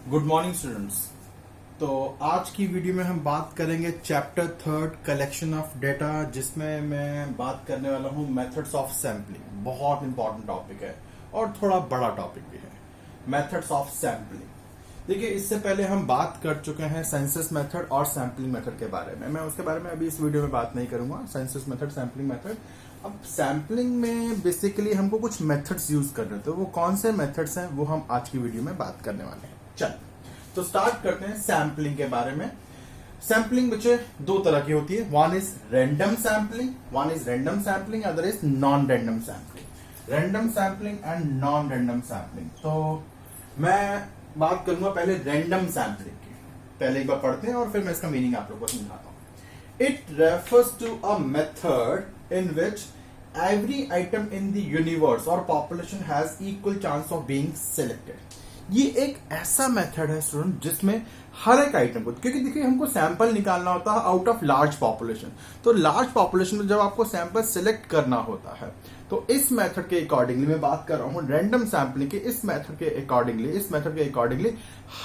Good morning students. तो आज की वीडियो में हम बात करेंगे चैप्टर 3 कलेक्शन ऑफ डेटा, जिसमें मैं बात करने वाला हूं मेथड्स ऑफ सैम्पलिंग। बहुत इंपॉर्टेंट टॉपिक है और थोड़ा बड़ा टॉपिक भी है, मेथड्स ऑफ सैम्पलिंग। देखिए, इससे पहले हम बात कर चुके हैं सेंसस मेथड और सैम्पलिंग मेथड के बारे में। मैं उसके बारे में अभी इस वीडियो में बात नहीं करूंगा, सेंसस मेथड, सैम्पलिंग मेथड। अब सैम्पलिंग में बेसिकली हमको कुछ मेथड्स यूज करने थे, वो कौन से मेथड्स हैं वो हम आज की वीडियो में बात करने वाले हैं। चल, तो स्टार्ट करते हैं सैम्पलिंग के बारे में। सैम्पलिंग बच्चे दो तरह की होती है, one is random sampling, other is non random sampling. Random sampling and non random sampling. तो मैं बात करूंगा पहले रैंडम सैम्पलिंग की। पहले एक बार पढ़ते हैं और फिर मैं इसका मीनिंग आप लोग को समझाता हूं। It refers to a method in which every item in the universe और population has equal chance of being selected. ये एक ऐसा मेथड है स्टूडेंट जिसमें हर एक आइटम को, क्योंकि देखिए हमको सैंपल निकालना होता है आउट ऑफ लार्ज पॉपुलेशन। तो लार्ज पॉपुलेशन में जब आपको सैंपल सिलेक्ट करना होता है, तो इस मेथड के अकॉर्डिंगली मैं बात कर रहा हूं रैंडम सैंपलिंग के। इस मेथड के अकॉर्डिंगली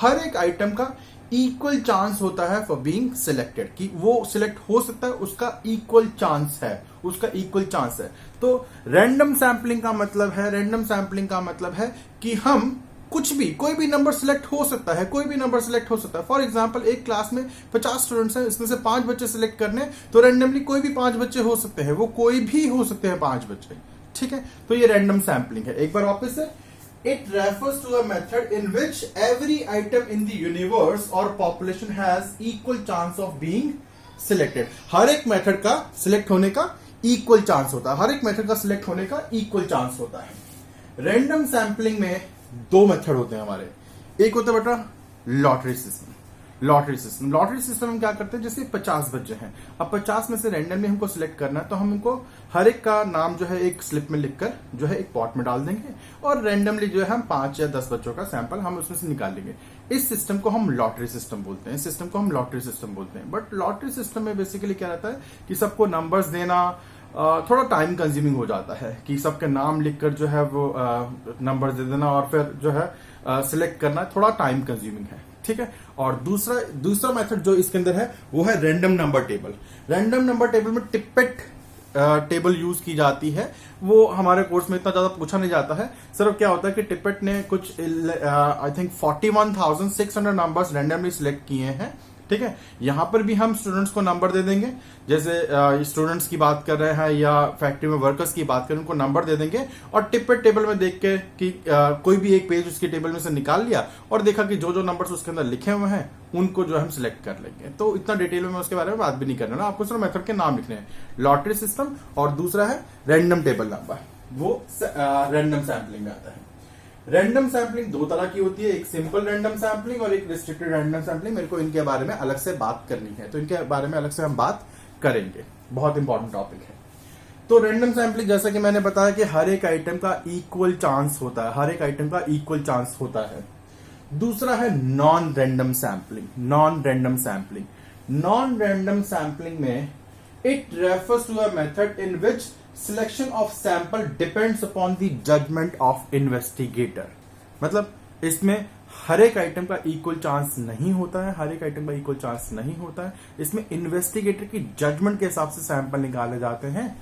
हर एक आइटम का इक्वल चांस होता है फॉर बीइंग सिलेक्टेड, कि वो सिलेक्ट हो सकता है, उसका इक्वल चांस है। तो रैंडम सैंपलिंग का मतलब है कि हम कुछ भी, कोई भी नंबर सिलेक्ट हो सकता है। फॉर एग्जांपल, एक क्लास में 50 स्टूडेंट्स हैं, इसमें से 5 बच्चे सिलेक्ट करने, तो रैंडमली कोई भी 5 बच्चे हो सकते हैं, वो कोई भी हो सकते हैं 5 बच्चे। ठीक है, तो ये रैंडम सैंपलिंग है। एक बार वापस से, it refers to a method in which every item in the universe और population has equal chance of being selected. हर एक मेथड का सिलेक्ट होने का इक्वल चांस होता है। रैंडम सैंपलिंग में दो मेथड होते हैं हमारे। एक होता है बेटा लॉटरी सिस्टम। हम क्या करते हैं, जैसे 50 बच्चे हैं, अब 50 में से रैंडमली हमको सिलेक्ट करना है, तो हम उनको हर एक का नाम जो है एक स्लिप में लिखकर जो है एक पॉट में डाल देंगे, और रैंडमली जो है हम 5 या 10 बच्चों का सैंपल हम उसमें से निकाल लेंगे। इस सिस्टम को हम लॉटरी सिस्टम बोलते हैं। बट लॉटरी सिस्टम में बेसिकली क्या रहता है कि सबको नंबर्स देना थोड़ा टाइम कंज्यूमिंग हो जाता है, कि सबके नाम लिखकर जो है वो नंबर दे देना और फिर जो है सिलेक्ट करना थोड़ा टाइम कंज्यूमिंग है। ठीक है, और दूसरा मेथड जो इसके अंदर है वो है रैंडम नंबर टेबल में टिप्पेट टेबल यूज की जाती है। वो हमारे कोर्स में इतना ज्यादा पूछा नहीं जाता है। सिर्फ क्या होता है कि टिप्पेट ने कुछ I think 41,600 numbers randomly select किए हैं। ठीक है, यहां पर भी हम स्टूडेंट्स को नंबर दे देंगे, जैसे स्टूडेंट्स की बात कर रहे हैं या फैक्ट्री में वर्कर्स की बात करें, उनको नंबर दे देंगे, और टिप्पेट टेबल में देख के कि कोई भी एक पेज उसके टेबल में से निकाल लिया और देखा कि जो नंबर्स उसके अंदर लिखे हुए हैं उनको जो हम सिलेक्ट कर लेंगे। तो इतना डिटेल में उसके बारे में बात भी नहीं करना, आपको सिर्फ मेथड के नाम लिखने हैं, लॉटरी सिस्टम, और दूसरा है रैंडम टेबल नंबर, वो रैंडम सैंपलिंग में आता है। रैंडम सैंपलिंग दो तरह की होती है, एक सिंपल रैंडम सैंपलिंग और एक रिस्ट्रिक्टेड रैंडम सैंपलिंग। मेरे को इनके बारे में अलग से बात करनी है, तो इनके बारे में अलग से हम बात करेंगे, बहुत इंपॉर्टेंट टॉपिक है। तो रैंडम सैंपलिंग, जैसा कि मैंने बताया कि हर एक आइटम का इक्वल चांस होता है। दूसरा है नॉन रैंडम सैंपलिंग में it refers to a method in which selection of sample depends upon the judgment of investigator. मतलब इसमें हर एक आइटम का इक्वल चांस नहीं होता है, इसमें इन्वेस्टिगेटर की जजमेंट के हिसाब से सैंपल निकाले जाते हैं।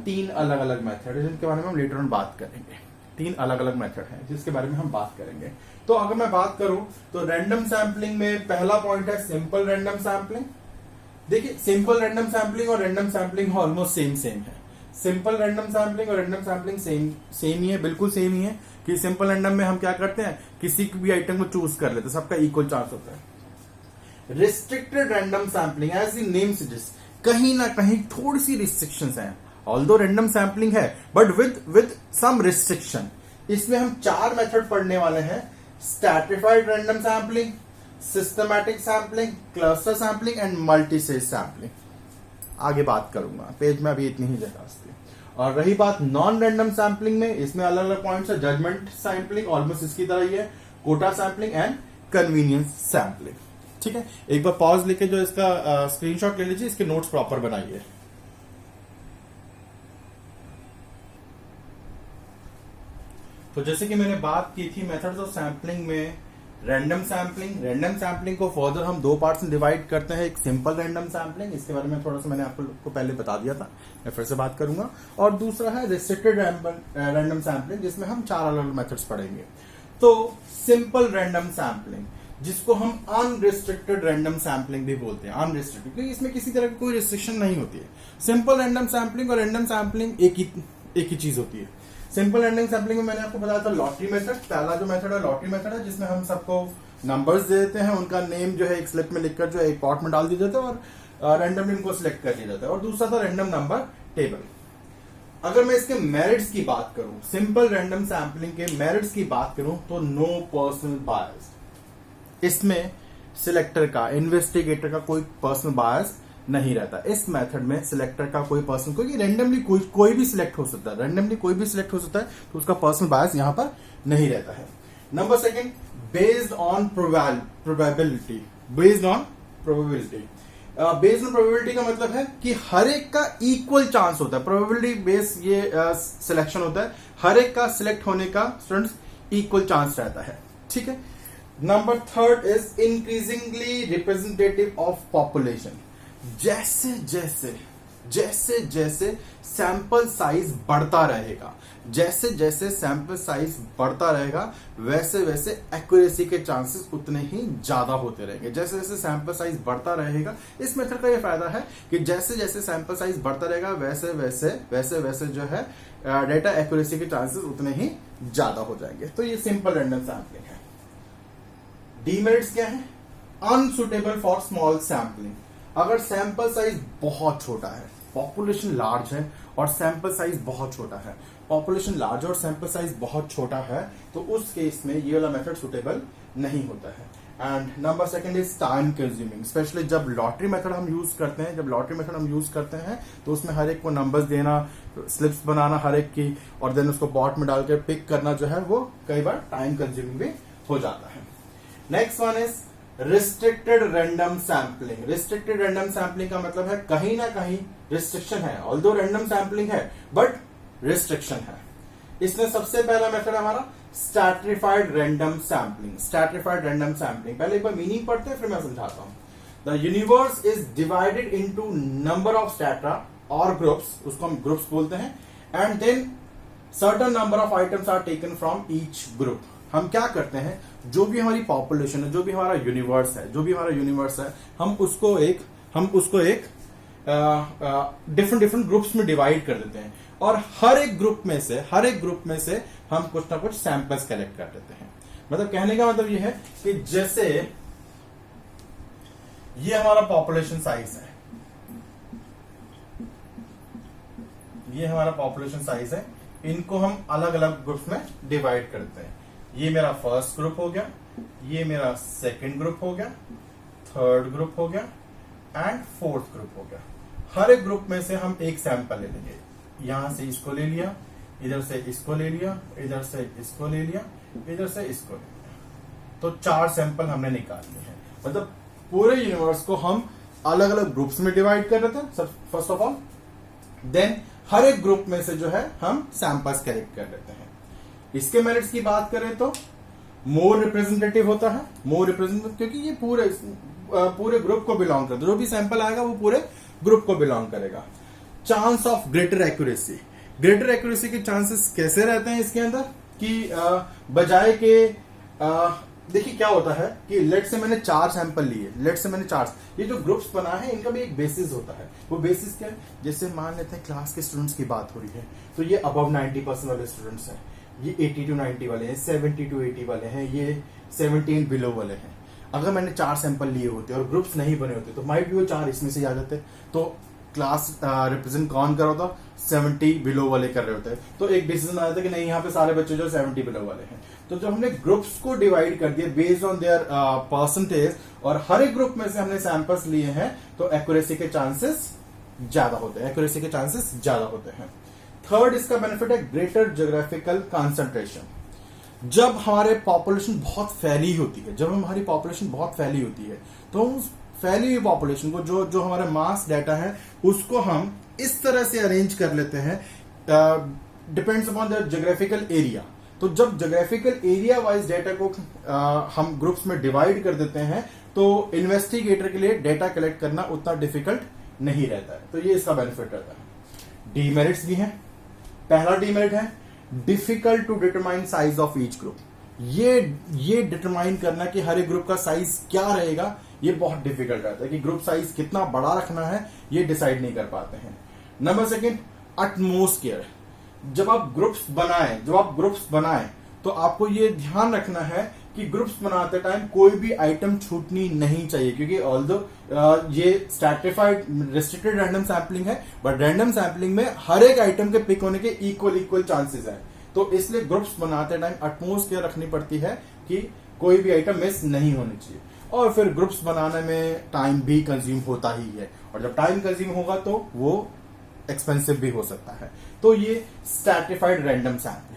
3 अलग अलग मेथड है जिनके बारे में हम लेटर ऑन बात करेंगे। 3 अलग अलग मेथड है जिसके बारे में हम बात करेंगे। तो अगर मैं बात करूं तो रैंडम सैंपलिंग में पहला पॉइंट है सिंपल रैंडम सैंपलिंग। देखिए, सिंपल रैंडम सैंपलिंग और रैंडम सैंपलिंग ऑलमोस्ट सेम है। सिंपल रैंडम सैंपलिंग और रैंडम सैंपलिंग सेम ही है, बिल्कुल सेम ही है। कि सिंपल रैंडम में हम क्या करते हैं, किसी भी आइटम को चूज कर लेते हैं, सबका इक्वल चांस होता है। Restricted random sampling, as the name suggest, कहीं ना कहीं थोड़ी सी रिस्ट्रिक्शंस हैं। ऑल्दो रैंडम सैंपलिंग है बट विद सम रिस्ट्रिक्शन। इसमें हम 4 मेथड पढ़ने वाले हैं: stratified random sampling, systematic sampling, cluster sampling and multistage sampling. आगे बात करूंगा, पेज में अभी इतनी ही जगह है। और रही बात नॉन रैंडम सैंपलिंग में, इसमें अलग अलग पॉइंट्स है। जजमेंट सैंपलिंग ऑलमोस्ट इसकी तरह ही है, quota sampling and convenience sampling. ठीक है, एक बार पॉज लेके जो इसका स्क्रीनशॉट ले लीजिए, इसके नोट्स प्रॉपर बनाइए। तो जैसे कि मैंने बात की थी मेथड्स ऑफ सैंपलिंग में रैंडम सैम्पलिंग को फर्दर हम दो पार्ट्स में डिवाइड करते हैं। एक सिंपल रैंडम सैम्पलिंग, इसके बारे में थोड़ा सा मैंने आपको पहले बता दिया था, मैं फिर से बात करूंगा। और दूसरा है रिस्ट्रिक्टेड रैंडम सैम्पलिंग, जिसमें हम 4 अलग अलग मेथड्स पढ़ेंगे। तो सिंपल रैंडम सैम्पलिंग, जिसको हम अनरिस्ट्रिक्टेड रैंडम सैम्पलिंग भी बोलते हैं, अनरिस्ट्रिक्टेड क्योंकि इसमें किसी तरह की कोई रिस्ट्रिक्शन नहीं होती है। सिंपल रैंडम सैम्पलिंग और रैंडम सैम्पलिंग एक ही चीज होती है। सिंपल रैंडम सैम्पलिंग में मैंने आपको बताया था लॉटरी मेथड, पहला जो मेथड है लॉटरी मेथड है, जिसमें हम सबको नंबर्स दे देते हैं, उनका नेम जो है एक स्लिप में लिखकर जो है एक पॉट में डाल दिया जाता है और रैंडमली उनको सिलेक्ट कर दिया जाता है। और दूसरा था रैंडम नंबर टेबल। अगर मैं इसके मेरिट्स की बात करूं, सिंपल रैंडम सैम्पलिंग के मेरिट्स की बात करूं, तो नो पर्सनल बायस, इसमें सिलेक्टर का, इन्वेस्टिगेटर का कोई पर्सनल बायस नहीं रहता। इस मेथड में सिलेक्टर का कोई पर्सन, क्योंकि रैंडमली कोई भी सिलेक्ट हो सकता है, रैंडमली कोई भी सिलेक्ट हो सकता है, तो उसका पर्सनल बायस यहां पर नहीं रहता है। Number second, based on probability. Based on probability का मतलब है कि हर एक का इक्वल चांस होता है। प्रोबेबिलिटी बेस ये सिलेक्शन होता है, हर एक का सिलेक्ट होने का स्टूडेंट्स इक्वल चांस रहता है, ठीक है। Number third is increasingly representative of population. जैसे जैसे सैंपल साइज बढ़ता रहेगा, वैसे वैसे एक्यूरेसी के चांसेस उतने ही ज्यादा होते रहेंगे। जैसे जैसे सैंपल साइज बढ़ता रहेगा, इस मेथड का ये फायदा है कि जैसे जैसे सैंपल साइज बढ़ता रहेगा, वैसे वैसे जो है डेटा एक्यूरेसी के चांसेस उतने ही ज्यादा हो जाएंगे। तो ये सिंपल रैंडम सैम्पलिंग है। डीमेरिट्स क्या है? Unsuitable for small sampling. अगर सैंपल साइज बहुत छोटा है, पॉपुलेशन लार्ज है और सैंपल साइज बहुत छोटा है, पॉपुलेशन लार्ज और सैंपल साइज बहुत छोटा है, तो उस केस में ये वाला मेथड सुटेबल नहीं होता है। And number second is time consuming, specially जब लॉटरी मेथड हम यूज करते हैं, तो उसमें हर एक को नंबर्स देना, स्लिप्स बनाना हर एक की, और देन उसको बॉट में डालकर पिक करना जो है वो कई बार टाइम कंज्यूमिंग भी हो जाता है। Next one is restricted random sampling. Restricted random sampling का मतलब है कहीं ना कहीं रिस्ट्रिक्शन है, ऑल्दो रैंडम सैम्पलिंग है बट रिस्ट्रिक्शन है। इसमें सबसे पहला मेथड हमारा stratified random sampling. Stratified random sampling, पहले एक बार मीनिंग पढ़ते हैं फिर मैं समझाता हूं। The universe is divided into number of strata और ग्रुप्स, उसको हम ग्रुप्स बोलते हैं, and then certain number of items are taken from each group. हम क्या करते हैं, जो भी हमारी पॉपुलेशन है, जो भी हमारा यूनिवर्स है, हम उसको एक डिफरेंट ग्रुप्स में डिवाइड कर देते हैं, और हर एक ग्रुप में से हम कुछ ना कुछ सैंपल्स कलेक्ट कर देते हैं। मतलब कहने का मतलब ये है कि जैसे ये हमारा पॉपुलेशन साइज है, इनको हम अलग अलग ग्रुप्स में डिवाइड करते हैं। ये मेरा फर्स्ट ग्रुप हो गया, ये मेरा सेकंड ग्रुप हो गया, थर्ड ग्रुप हो गया एंड फोर्थ ग्रुप हो गया। हर एक ग्रुप में से हम एक सैंपल ले लेंगे, यहां से इसको ले लिया, इधर से इसको ले लिया, इधर से इसको ले लिया, इधर से इसको ले लिया, तो 4 सैंपल हमने निकाल लिए हैं। मतलब पूरे यूनिवर्स को हम अलग अलग ग्रुप्स में डिवाइड कर रहे थे फर्स्ट ऑफ ऑल, देन हर एक ग्रुप में से जो है हम सैंपल्स कलेक्ट कर लेते हैं। इसके मेरिट्स की बात करें तो मोर रिप्रेजेंटेटिव होता है, क्योंकि ये पूरे ग्रुप को बिलोंग करता है, जो भी सैंपल आएगा वो पूरे ग्रुप को बिलोंग करेगा। चांस ऑफ ग्रेटर एक्यूरेसी के चांसेस कैसे रहते हैं इसके अंदर कि बजाय के देखिए क्या होता है कि लेट से मैंने 4 सैंपल लिए, ये जो ग्रुप्स बना है इनका भी एक बेसिस होता है। वो बेसिस क्या है, जैसे मान लेते हैं क्लास के स्टूडेंट्स की बात हो रही है, तो ये अबव 90% वाले स्टूडेंट्स हैं, ये 80 to 90 वाले हैं, 70 to 80 वाले हैं, ये 17 बिलो वाले हैं। अगर मैंने 4 सैंपल लिए होते और ग्रुप्स नहीं बने होते तो माइट भी वो 4 इसमें से आ जाते, तो क्लास रिप्रेजेंट कौन कर रहा था, 70 बिलो वाले कर रहे होते, तो एक डिसीजन आया था कि नहीं यहाँ पे सारे बच्चे जो 70 बिलो वाले हैं। तो जब हमने ग्रुप्स को डिवाइड कर दिया बेस्ड ऑन देयर परसेंटेज, और हर एक ग्रुप में से हमने सैंपल्स लिए हैं, तो एक्यूरेसी के चांसेस ज्यादा होते हैं। थर्ड इसका बेनिफिट है ग्रेटर ज्योग्राफिकल कंसंट्रेशन। जब हमारी पॉपुलेशन बहुत फैली होती है, तो हम उस फैली हुई पॉपुलेशन को, जो हमारा मास डाटा है, उसको हम इस तरह से अरेंज कर लेते हैं, depends upon the geographical area. तो तो जब जोग्राफिकल एरिया वाइज डेटा को हम ग्रुप्स में डिवाइड कर देते हैं तो इन्वेस्टिगेटर के लिए डेटा कलेक्ट करना उतना डिफिकल्ट नहीं रहता है। तो ये इसका बेनिफिट रहता है। डीमेरिट्स भी हैं। पहला डीमेरिट है difficult to determine size of each group. ये डिटरमाइन करना कि हर एक ग्रुप का साइज क्या रहेगा, ये बहुत डिफिकल्ट रहता है कि ग्रुप साइज कितना बड़ा रखना है, ये डिसाइड नहीं कर पाते हैं। Number second, atmosphere. जब आप ग्रुप्स बनाएं तो आपको ये ध्यान रखना है कि ग्रुप्स बनाते टाइम कोई भी आइटम छूटनी नहीं चाहिए, क्योंकि ऑल्दो ये स्ट्रैटिफाइड रिस्ट्रिक्टेड रैंडम सैम्पलिंग है, बट रैंडम सैम्पलिंग में हर एक आइटम के पिक होने के इक्वल चांसेस है। तो इसलिए ग्रुप्स बनाते टाइम एटमॉस्फेयर रखनी पड़ती है कि कोई भी आइटम मिस नहीं होनी चाहिए। और फिर ग्रुप्स बनाने में टाइम भी कंज्यूम होता ही है, और जब टाइम कंज्यूम होगा तो वो एक्सपेंसिव भी हो सकता है। तो ये स्ट्रैटिफाइड रैंडम सैम्पलिंग